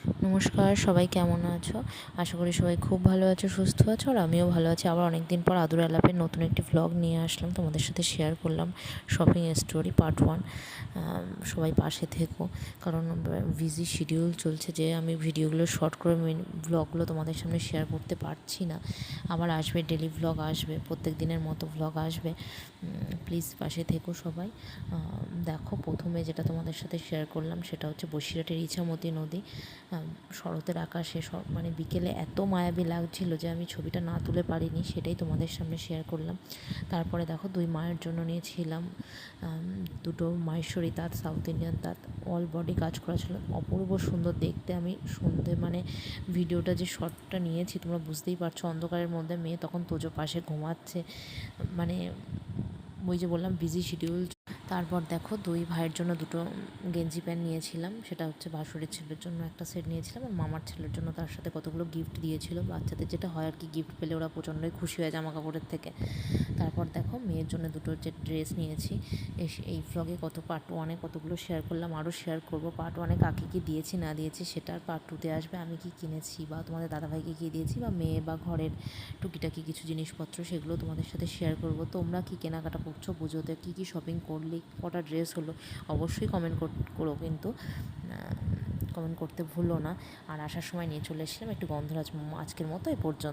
নমস্কার, সবাই কেমন আছো? আশা করি সবাই খুব ভালো আছো, সুস্থ আছো, আর আমিও ভালো আছি। আবার অনেক দিন পর আদুর আলাপের নতুন একটি ভ্লগ নিয়ে আসলাম, তোমাদের সাথে শেয়ার করলাম শপিং স্টোরি পার্ট 1। সবাই পাশে থেকো, কারণ বিজি শিডিউল চলছে যে আমি ভিডিওগুলো শর্ট করে ভ্লগগুলো তোমাদের সামনে শেয়ার করতে পারছি না। আবার আসবে, ডেলি ভ্লগ আসবে, প্রত্যেক দিনের মতো ভ্লগ আসবে। প্লিজ পাশে থেকো সবাই। দেখো, প্রথমে যেটা তোমাদের সাথে শেয়ার করলাম সেটা হচ্ছে বসিরহাটের ইছামতি নদী। শরতের আকাশে মানে বিকেলে এত মায়াবী লাগছিল যে আমি ছবিটা না তুলে পারিনি, সেটাই তোমাদের সামনে শেয়ার করলাম। তারপরে দেখো, 2 মায়ের জন্য নিয়েছিলাম দুটো মাহেশ্বরী তাঁত, সাউথ ইন্ডিয়ান তাঁত, অল বডি কাজ করা ছিল, অপূর্ব সুন্দর দেখতে। আমি সন্ধে মানে ভিডিওটা যে শর্টটা নিয়েছি তোমরা বুঝতেই পারছো, অন্ধকারের মধ্যে মেয়ে তখন তোজো পাশে ঘুমাচ্ছে, মানে ওই যে বললাম বিজি শিডিউল। তারপর দেখো, 2 ভাইয়ের জন্য দুটো গেঞ্জি প্যান্ট নিয়েছিলাম, সেটা হচ্ছে ভাসুরের ছেলের জন্য একটা সেট নিয়েছিলাম, আর মামার ছেলের জন্য তার সাথে কতগুলো গিফট দিয়েছিল। বাচ্চাদের যেটা হয় আর কি, গিফট পেলে ওরা প্রচণ্ডই খুশি হয় জামা কাপড়ের থেকে। তারপর দেখো, মেয়ের জন্য দুটো যে ড্রেস নিয়েছি, এই ভ্লগে পার্ট 1-এ কতগুলো শেয়ার করলাম, আরও শেয়ার করব। পার্ট 1-এ কাকে কী দিয়েছি না দিয়েছি সেটা আর পার্ট 2-তে আসবে। আমি কি কিনেছি বা তোমাদের দাদাভাইকে কী দিয়েছি, বা মেয়ে বা ঘরের টুকিটাকি কিছু জিনিসপত্র, সেগুলো তোমাদের সাথে শেয়ার করব। তোমরা কি কেনাকাটা করছো পুজোতে, কী কী শপিং করলে, কটা ড্রেস হলো, অবশ্যই কমেন্ট করো, কিন্তু কমেন্ট করতে ভুলো না। আর আসার সময় নিয়ে চলে এসেছিলাম একটু গন্ধরাজ মোমো। আজকের মতো এ পর্যন্ত।